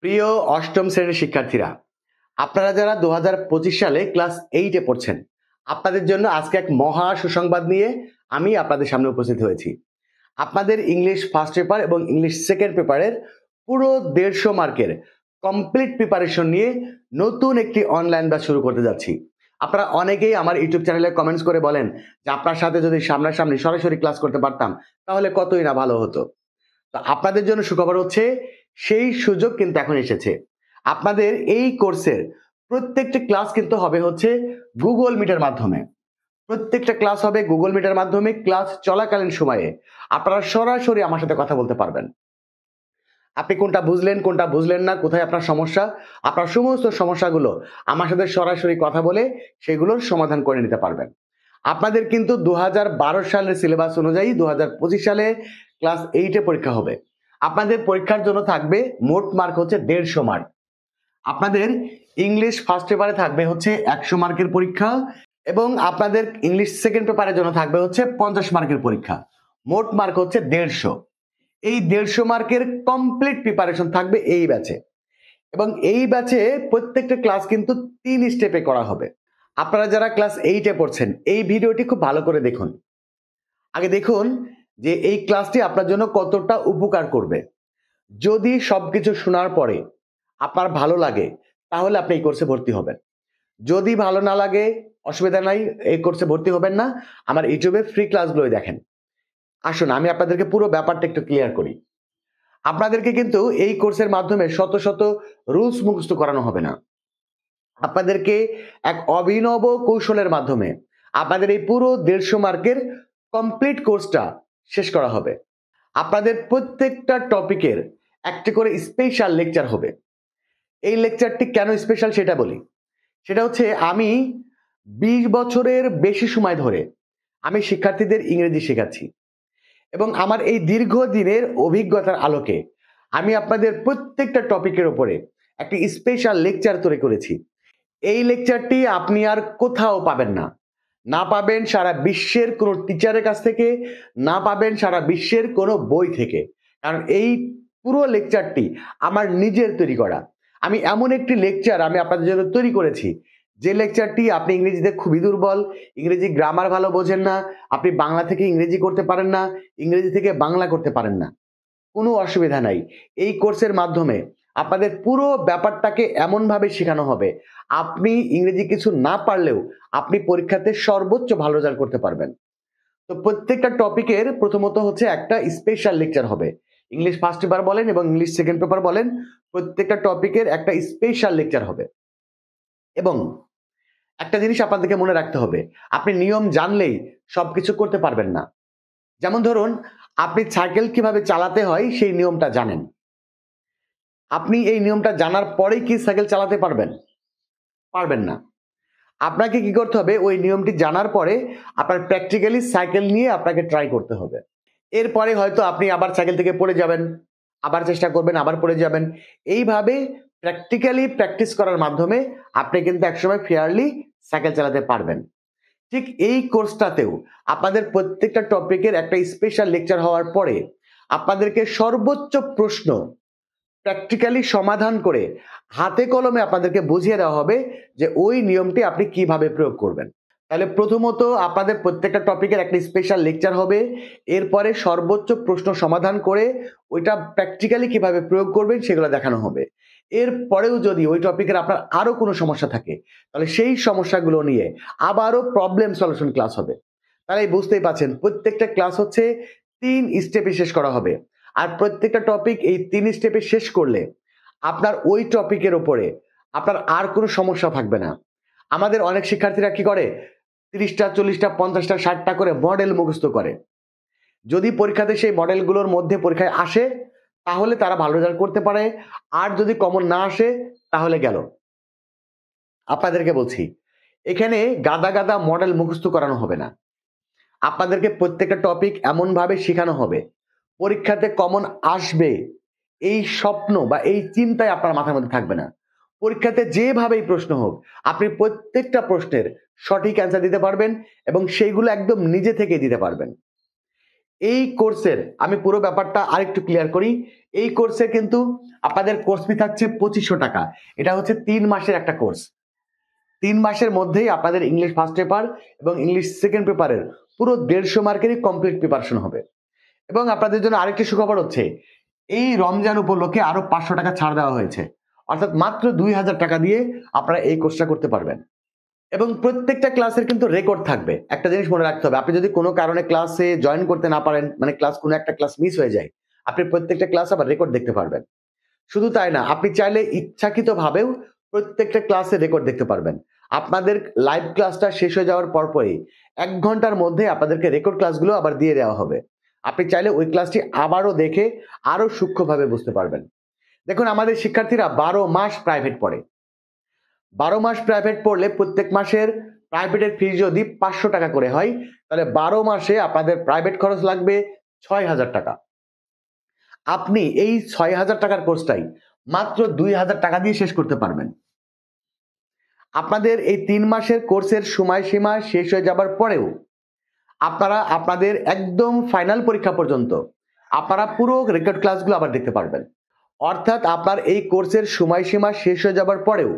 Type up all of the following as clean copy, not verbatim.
প্রিয় অষ্টম শ্রেণীর শিক্ষার্থীরা, আপনারা যারা 2025 সালে ক্লাস 8 এ পড়ছেন, আপনাদের জন্য আজকে এক মহা সুসংবাদ নিয়ে আমি আপনাদের সামনে উপস্থিত হয়েছি। আপনাদের ইংলিশ ফার্স্ট পেপার এবং ইংলিশ সেকেন্ড পেপারের পুরো 150 মার্কের কমপ্লিট প্রিপারেশন নিয়ে নতুন একটি অনলাইন ব্যাচ শুরু করতে যাচ্ছি। আপনারা অনেকেই আমার ইউটিউব চ্যানেলে কমেন্টস করে বলেন যে আপনার সাথে যদি সামনাসামনি সরাসরি ক্লাস করতে পারতাম তাহলে কতই না ভালো হতো। তো আপনাদের জন্য সুখবর হচ্ছে সেই সুযোগ কিন্তু এখন এসেছে। আপনাদের এই কোর্সের প্রত্যেকটা ক্লাস কিন্তু হবে হচ্ছে গুগল মিটের মাধ্যমে। প্রত্যেকটা ক্লাস হবে গুগল মিটের মাধ্যমে। ক্লাস চলাকালীন সময়ে আপনারা সরাসরি আমার সাথে কথা বলতে পারবেন। আপনি কোনটা বুঝলেন না, কোথায় আপনার সমস্যা, আপনার সমস্ত সমস্যাগুলো আমার সাথে সরাসরি কথা বলে সেগুলোর সমাধান করে নিতে পারবেন। আপনাদের কিন্তু 2012 সালের সিলেবাস অনুযায়ী 2025 সালে ক্লাস 8 এ পরীক্ষা হবে। আপনাদের পরীক্ষার জন্য থাকবে মোট মার্ক হচ্ছে 150 মার্ক। আপনাদের ইংলিশ ফার্স্ট পেপারে থাকবে হচ্ছে 100 মার্কের পরীক্ষা এবং আপনাদের ইংলিশ সেকেন্ড পেপারের জন্য থাকবে হচ্ছে 50 মার্কের পরীক্ষা। মোট মার্ক হচ্ছে 150। এই 150 মার্কের কমপ্লিট প্রিপারেশন থাকবে এই ব্যাচে এবং এই ব্যাচে প্রত্যেকটা ক্লাস কিন্তু 3 স্টেপে করা হবে। আপনারা যারা ক্লাস 8 এ পড়ছেন এই ভিডিওটি খুব ভালো করে দেখুন। আগে দেখুন যে এই ক্লাসটি আপনার জন্য কতটা উপকার করবে। যদি সবকিছু শোনার পরে আপনার ভালো লাগে তাহলে আপনি এই কোর্সে ভর্তি হবেন। যদি ভালো না লাগে অসুবিধা নাই, এই কোর্সে ভর্তি হবেন না, আমার ইউটিউবে ফ্রি ক্লাসগুলো দেখেন। আসুন আমি আপনাদেরকে পুরো ব্যাপারটা একটু ক্লিয়ার করি। আপনাদেরকে কিন্তু এই কোর্সের মাধ্যমে শত শত রুলস মুখস্থ করানো হবে না। আপনাদেরকে এক অভিনব কৌশলের মাধ্যমে আপনাদের এই পুরো 150 মার্কের কমপ্লিট কোর্সটা শেষ করা হবে। আপনাদের প্রত্যেকটা টপিকের একটা করে স্পেশাল লেকচার হবে। এই লেকচারটি কেন স্পেশাল সেটা বলি। সেটা হচ্ছে আমি 20 বছরের বেশি সময় ধরে আমি শিক্ষার্থীদের ইংরেজি শেখাচ্ছি এবং আমার এই দীর্ঘদিনের অভিজ্ঞতার আলোকে আমি আপনাদের প্রত্যেকটা টপিকের উপরে একটি স্পেশাল লেকচার তৈরি করেছি। এই লেকচারটি আপনি আর কোথাও পাবেন না। না পাবেন সারা বিশ্বের কোনো টিচারের কাছ থেকে, না পাবেন সারা বিশ্বের কোনো বই থেকে। কারণ এই পুরো লেকচারটি আমার নিজের তৈরি করা। আমি এমন একটি লেকচার আমি আপনাদের জন্য তৈরি করেছি যে লেকচারটি আপনি ইংরেজিতে খুবই দুর্বল, ইংরেজি গ্রামার ভালো বোঝেন না, আপনি বাংলা থেকে ইংরেজি করতে পারেন না, ইংরেজি থেকে বাংলা করতে পারেন না, কোনো অসুবিধা নাই। এই কোর্সের মাধ্যমে আপনাদের পুরো ব্যাপারটাকে এমনভাবে শেখানো হবে আপনি ইংরেজি কিছু না পারলেও আপনি পরীক্ষাতে সর্বোচ্চ ভালো রেজাল্ট করতে পারবেন। তো প্রত্যেকটা টপিকের প্রথমত হচ্ছে একটা স্পেশাল লেকচার হবে। ইংলিশ ফার্স্ট পেপার বলেন এবং ইংলিশ সেকেন্ড পেপার বলেন, প্রত্যেকটা টপিকের একটা স্পেশাল লেকচার হবে। এবং একটা জিনিস আপনাদেরকে মনে রাখতে হবে, আপনি নিয়ম জানলেই সবকিছু করতে পারবেন না। যেমন ধরুন আপনি সাইকেল কিভাবে চালাতে হয় সেই নিয়মটা জানেন, আপনি এই নিয়মটা জানার পরেই কি সাইকেল চালাতে পারবেন? পারবেন না। আপনাকে কি করতে হবে, ওই নিয়মটি জানার পরে আপনার প্র্যাকটিক্যালি সাইকেল নিয়ে আপনাকে ট্রাই করতে হবে। এরপরে হয়তো আপনি আবার সাইকেল থেকে পড়ে যাবেন, আবার চেষ্টা করবেন, আবার পড়ে যাবেন। এইভাবে প্র্যাকটিক্যালি প্র্যাকটিস করার মাধ্যমে আপনি কিন্তু একসময় ফেয়ারলি সাইকেল চালাতে পারবেন। ঠিক এই কোর্সটাতেও আপনাদের প্রত্যেকটা টপিকের একটা স্পেশাল লেকচার হওয়ার পরে আপনাদেরকে সর্বোচ্চ প্রশ্ন প্র্যাকটিক্যালি সমাধান করে হাতে কলমে আপনাদেরকে বুঝিয়ে দেওয়া হবে যে ওই নিয়মটি আপনি কিভাবে প্রয়োগ করবেন। তাহলে প্রথমত আপনাদের প্রত্যেকটা টপিকের একটা স্পেশাল লেকচার হবে, এরপরে সর্বোচ্চ প্রশ্ন সমাধান করে ওইটা প্র্যাকটিক্যালি কিভাবে প্রয়োগ করবেন সেগুলো দেখানো হবে। এরপরেও যদি ওই টপিকের আপনার আরো কোনো সমস্যা থাকে তাহলে সেই সমস্যাগুলো নিয়ে আবারও প্রবলেম সলিউশন ক্লাস হবে। তাহলে বুঝতেই পাচ্ছেন প্রত্যেকটা ক্লাস হচ্ছে 3 স্টেপে শেষ করা হবে। আর প্রত্যেকটা টপিক এই 3 স্টেপে শেষ করলে আপনার ওই টপিকের উপরে আপনার আর কোনো সমস্যা থাকবে না। আমাদের অনেক শিক্ষার্থীরা কি করে, 30টা 40টা 50টা 60টা করে মডেল মুখস্থ করে। যদি পরীক্ষাতে সেই মডেলগুলোর মধ্যে পরীক্ষায় আসে তাহলে তারা ভালো রেজাল্ট করতে পারে, আর যদি কমন না আসে তাহলে গেল। আপনাদেরকে বলছি এখানে গাদা গাদা মডেল মুখস্থ করানো হবে না। আপনাদেরকে প্রত্যেকটা টপিক এমন ভাবে শেখানো হবে পরীক্ষাতে কমন আসবে এই স্বপ্ন বা এই চিন্তায় আপনার মাথার মধ্যে থাকবে না। পরীক্ষাতে যেভাবেই প্রশ্ন হোক আপনি প্রত্যেকটা প্রশ্নের সঠিক অ্যান্সার দিতে পারবেন এবং সেইগুলো একদম নিজে থেকে দিতে পারবেন। এই কোর্সের আমি পুরো ব্যাপারটা আরেকটু ক্লিয়ার করি। এই কোর্সে কিন্তু আপনাদের কোর্স ফি থাকছে 2500 টাকা। এটা হচ্ছে 3 মাসের একটা কোর্স। 3 মাসের মধ্যেই আপনাদের ইংলিশ ফার্স্ট পেপার এবং ইংলিশ সেকেন্ড পেপারের পুরো 150 মার্কেরই কমপ্লিট প্রিপারেশন হবে। এবং আপনাদের জন্য আরেকটি সুখবর হচ্ছে, এই রমজান উপলক্ষে আরো 500 টাকা ছাড় দেওয়া হয়েছে। অর্থাৎ মাত্র 2000 টাকা দিয়ে আপনারা এই কোর্সটা করতে পারবেন। এবং প্রত্যেকটা ক্লাসের কিন্তু রেকর্ড থাকবে। একটা জিনিস মনে রাখতে হবে, আপনি যদি কোনো কারণে ক্লাসে জয়েন করতে না পারেন, মানে কোনো একটা ক্লাস মিস হয়ে যায়, আপনি প্রত্যেকটা ক্লাস আবার রেকর্ড দেখতে পারবেন। শুধু তাই না, আপনি চাইলে ইচ্ছাকৃতভাবেও প্রত্যেকটা ক্লাসে রেকর্ড দেখতে পারবেন। আপনাদের লাইভ ক্লাসটা শেষ হয়ে যাওয়ার পরপরই 1 ঘন্টার মধ্যে আপনাদেরকে রেকর্ড ক্লাসগুলো আবার দিয়ে দেওয়া হবে। আপনি চাইলে ওই ক্লাসটি আবারও দেখে আরো সূক্ষ্মভাবে বুঝতে পারবেন। দেখুন, আমাদের শিক্ষার্থীরা 12 মাস প্রাইভেট পড়ে। 12 মাস প্রাইভেট পড়লে প্রত্যেক মাসের প্রাইভেটের ফি যদি 500 টাকা করে হয়, তাহলে 12 মাসে আপনাদের প্রাইভেট খরচ লাগবে 6000 টাকা। আপনি এই 6000 টাকার কোর্সটাই মাত্র 2000 টাকা দিয়ে শেষ করতে পারবেন। আপনাদের এই 3 মাসের কোর্সের সময়সীমা শেষ হয়ে যাবার পরেও আপনারা আপনাদের একদম ফাইনাল পরীক্ষা পর্যন্ত আপনারা পুরো রেকর্ড ক্লাসগুলো আবার দেখতে পারবেন। অর্থাৎ আপনার এই কোর্সের সময়সীমা শেষ হয়ে যাবার পরেও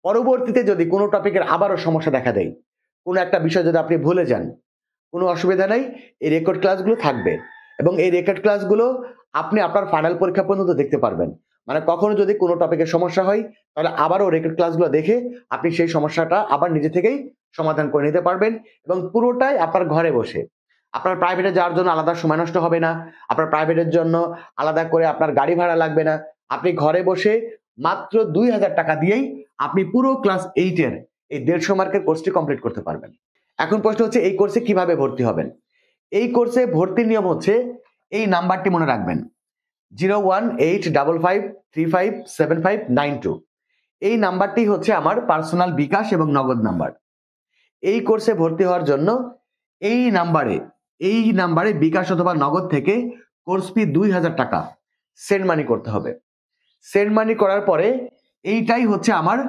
পরবর্তীতে যদি কোনো টপিকের আবারও সমস্যা দেখা দেয়, কোনো একটা বিষয় যদি আপনি ভুলে যান, কোনো অসুবিধা নেই, এই রেকর্ড ক্লাসগুলো থাকবে এবং এই রেকর্ড ক্লাসগুলো আপনি আপনার ফাইনাল পরীক্ষা পর্যন্ত দেখতে পারবেন। মানে কখনো যদি কোনো টপিকের সমস্যা হয়, তাহলে আবারও রেকর্ড ক্লাসগুলো দেখে আপনি সেই সমস্যাটা আবার নিজে থেকেই সমাধান করে নিতে পারবেন এবং পুরোটাই আপনার ঘরে বসে। আপনার প্রাইভেটে যাওয়ার জন্য আলাদা সময় নষ্ট হবে না, আপনার প্রাইভেটের জন্য আলাদা করে আপনার গাড়ি ভাড়া লাগবে না। আপনি ঘরে বসে মাত্র 2000 টাকা দিয়েই আপনি পুরো ক্লাস 8 এর এই 150 মার্কের কোর্সটি কমপ্লিট করতে পারবেন। এখন প্রশ্ন হচ্ছে, এই কোর্সে কিভাবে ভর্তি হবেন? এই কোর্সে ভর্তির নিয়ম হচ্ছে, এই নাম্বারটি মনে রাখবেন, 01855357592। এই নাম্বারটি হচ্ছে আমার পার্সোনাল বিকাশ এবং নগদ নাম্বার। এই কোর্সে ভর্তি হওয়ার জন্য এই নাম্বারে বিকাশ অথবা নগদ থেকে কোর্স ফি 2000 টাকা সেন্ড মানি করতে হবে। সেন্ড মানি করার পরে এইটাই হচ্ছে আমার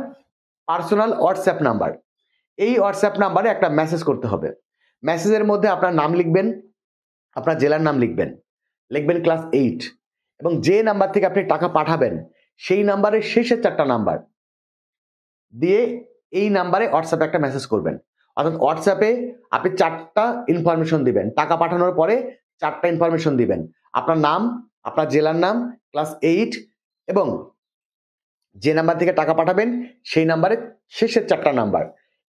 পার্সোনাল হোয়াটসঅ্যাপ নাম্বার। এই হোয়াটসঅ্যাপ নাম্বারে একটা মেসেজ করতে হবে। মেসেজের মধ্যে আপনার নাম লিখবেন, আপনার জেলার নাম লিখবেন ক্লাস 8 এবং যে নাম্বার থেকে আপনি টাকা পাঠাবেন সেই নাম্বারের শেষের 4টা নাম্বার দিয়ে এই নাম্বারে হোয়াটসঅ্যাপে একটা মেসেজ করবেন। অর্থাৎ হোয়াটসঅ্যাপে আপনি 4টা ইনফরমেশন দিবেন। টাকা পাঠানোর পরে 4টা ইনফরমেশন দিবেন, আপনার নাম, আপনার জেলার নাম, ক্লাস 8 এবং যে নাম্বার থেকে টাকা পাঠাবেন সেই নাম্বারের শেষের 4টা নাম্বার।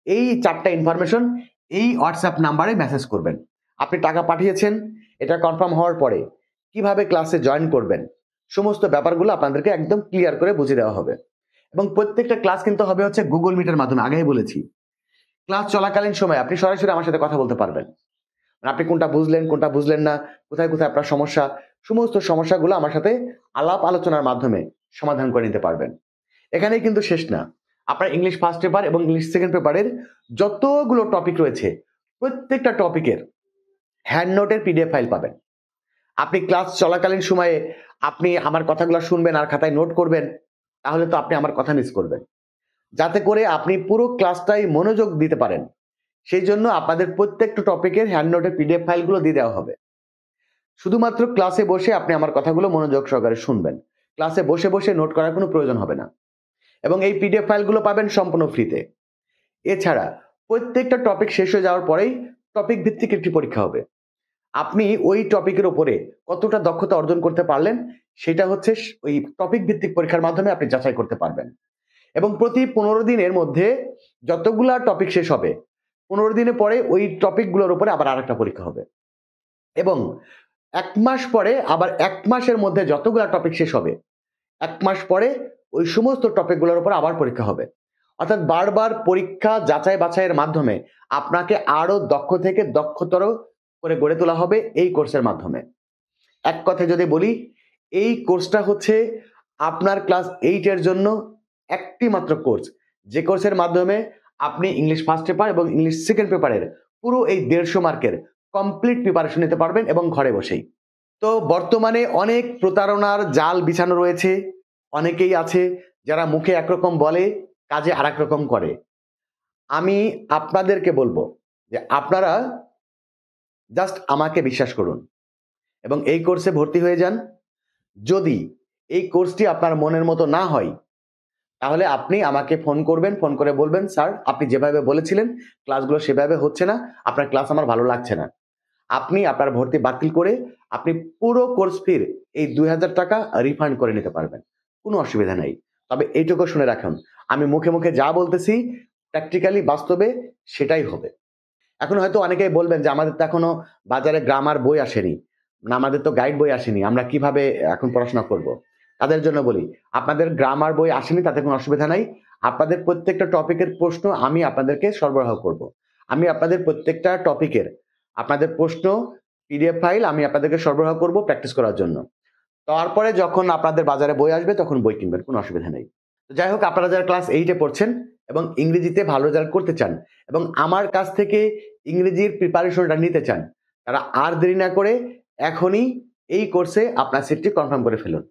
এই 4টা ইনফরমেশন এই হোয়াটসঅ্যাপ নাম্বারে মেসেজ করবেন। আপনি টাকা পাঠিয়েছেন, এটা কনফার্ম হওয়ার পরে কিভাবে ক্লাসে জয়েন করবেন সমস্ত ব্যাপারগুলো আপনাদেরকে একদম ক্লিয়ার করে বুঝিয়ে দেওয়া হবে। এবং প্রত্যেকটা ক্লাস কিন্তু হবে হচ্ছে গুগল মিটের মাধ্যমে। আগেই বলেছি, ক্লাস চলাকালীন সময় আপনি সরাসরি আমার সাথে কথা বলতে পারবেন। আপনি কোনটা বুঝলেন না, কোথায় কোথায় আপনার সমস্যা, সমস্ত সমস্যাগুলো আমার সাথে আলাপ আলোচনার মাধ্যমে সমাধান করে নিতে পারবেন। এখানেই কিন্তু শেষ না, আপনার ইংলিশ ফার্স্ট পেপার এবং ইংলিশ সেকেন্ড পেপারের যতগুলো টপিক রয়েছে প্রত্যেকটা টপিকের হ্যান্ড নোটের পিডিএফ ফাইল পাবেন। আপনি ক্লাস চলাকালীন সময়ে আপনি আমার কথাগুলো শুনবেন আর খাতায় নোট করবেন, তাহলে তো আপনি আমার কথা মিস করবেন। যাতে করে আপনি পুরো ক্লাসটাই মনোযোগ দিতে পারেন, সেই জন্য আপনাদের প্রত্যেকটা টপিকের হ্যান্ড নোটের পিডিএফ ফাইলগুলো দিয়ে দেওয়া হবে। শুধুমাত্র ক্লাসে বসে আপনি আমার কথাগুলো মনোযোগ সহকারে শুনবেন, ক্লাসে বসে বসে নোট করার কোনো প্রয়োজন হবে না এবং এই পিডিএফ ফাইলগুলো পাবেন সম্পূর্ণ ফ্রিতে। এছাড়া প্রত্যেকটা টপিক শেষ হয়ে যাওয়ার পরেই টপিক ভিত্তিক একটি পরীক্ষা হবে। আপনি ওই টপিকের উপরে কতটা দক্ষতা অর্জন করতে পারলেন সেটা হচ্ছে ওই টপিক ভিত্তিক পরীক্ষার মাধ্যমে আপনি যাচাই করতে পারবেন। এবং প্রতি 15 দিনের মধ্যে যতগুলা টপিক শেষ হবে 15 দিনের পরে ওই টপিকগুলোর উপরে আবার আরেকটা পরীক্ষা হবে এবং 1 মাস পরে আবার 1 মাসের মধ্যে যতগুলা টপিক শেষ হবে 1 মাস পরে ওই সমস্ত টপিকগুলোর উপর আবার পরীক্ষা হবে। অর্থাৎ বারবার পরীক্ষা যাচাই বাছাইয়ের মাধ্যমে আপনাকে আরো দক্ষ থেকে দক্ষতর করে গড়ে তোলা হবে এই কোর্সের মাধ্যমে। এক কথায় যদি বলি, এই কোর্সটা হচ্ছে আপনার ক্লাস 8 এর জন্য একটি মাত্র কোর্স, যে কোর্সের মাধ্যমে আপনি ইংলিশ ফার্স্ট পেপার এবং ইংলিশ সেকেন্ড পেপারের পুরো এই 150 মার্কের কমপ্লিট প্রিপারেশন নিতে পারবেন এবং ঘরে বসেই। তো বর্তমানে অনেক প্রতারণার জাল বিছানো রয়েছে। অনেকেই আছে যারা মুখে একরকম বলে, কাজে আরেক রকম করে। আমি আপনাদেরকে বলবো যে আপনারা জাস্ট আমাকে বিশ্বাস করুন। এবং এই কোর্সে ভর্তি হয়ে যান। যদি এই কোর্সটি আপনার মনের মতো না হয়, তাহলে আপনি আমাকে ফোন করবেন, ফোন করে বলবেন, "স্যার, আপনি যেভাবে বলেছিলেন ক্লাসগুলো সেভাবে হচ্ছে না। আপনার ক্লাস আমার ভালো লাগছে না।" আপনি আপনার ভর্তি বাতিল করে আপনি পুরো কোর্স ফির এই ৳২,০০০ রিফান্ড করে নিতে পারবেন। কোনো অসুবিধা নাই। তবে এইটুকু শুনে রাখুন, আমি মুখে, মুখে যা বলতেছি প্র্যাকটিক্যালি বাস্তবে সেটাই হবে। এখন হয়তো অনেকেই বলবেন যে, "আমাদের তো এখনো বাজারে গ্রামার বই আসেনি। না আমাদের তো গাইড বই আসেনি। আমরা কিভাবে এখন পড়াশোনা করব?" তাদের জন্য বলি, আপনাদের গ্রামার বই আসেনি তাতে কোনো অসুবিধা নাই। আপনাদের প্রত্যেকটা টপিকের প্রশ্ন আমি আপনাদেরকে সরবরাহ করব। আমি আপনাদের প্রত্যেকটা টপিকের আপনাদের প্রশ্ন পিডিএফ ফাইল আমি আপনাদেরকে সরবরাহ করব প্র্যাকটিস করার জন্য। তারপরে যখন আপনাদের বাজারে বই আসবে তখন বই কিনবেন। কোনো অসুবিধা নেই। তো যাই হোক, আপনারা যারা ক্লাস 8 এ পড়ছেন এবং ইংরেজিতে ভালো রেজাল্ট করতে চান এবং আমার কাছ থেকে ইংরেজির প্রিপারেশনটা নিতে চান, তারা আর দেরি না করে এখনই এই কোর্সে আপনার সিটটি কনফার্ম করে ফেলুন।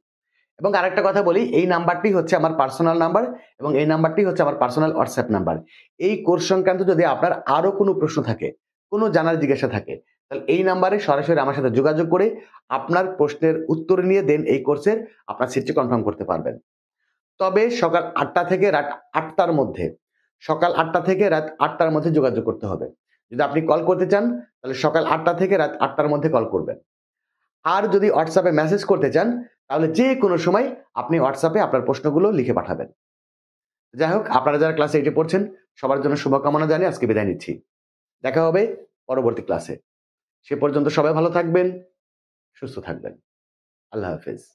এবং আরেকটা কথা বলি, এই নাম্বারটি হচ্ছে আমার পার্সোনাল নাম্বার এবং এই নাম্বারটি হচ্ছে আমার পার্সোনাল WhatsApp নাম্বার। এই কোর্স সংক্রান্ত যদি আপনার আরো কোনো প্রশ্ন থাকে, কোনো জানার জিজ্ঞাসা থাকে, তাহলে এই নাম্বারে সরাসরি আমার সাথে যোগাযোগ করে আপনার প্রশ্নের উত্তর নিয়ে দেন এই কোর্সের আপনার সিটটি কনফার্ম করতে পারবেন। তবে সকাল ৮টা থেকে রাত ৮টার মধ্যে, সকাল ৮টা থেকে রাত ৮টার মধ্যে যোগাযোগ করতে হবে। যদি আপনি কল করতে চান, তাহলে সকাল ৮টা থেকে রাত ৮টার মধ্যে কল করবেন। আর যদি WhatsApp এ মেসেজ করতে চান, তাহলে যেকোনো সময় আপনি WhatsApp এ আপনার প্রশ্নগুলো লিখে পাঠাবেন। যাই হোক, আপনারা যারা ক্লাস 8 এ পড়ছেন, সবার জন্য শুভকামনা জানিয়ে আজকে বিদায় নিচ্ছি। দেখা হবে পরবর্তী ক্লাসে। সে পর্যন্ত সবাই ভালো থাকবেন, সুস্থ থাকবেন। আল্লাহ হাফেজ।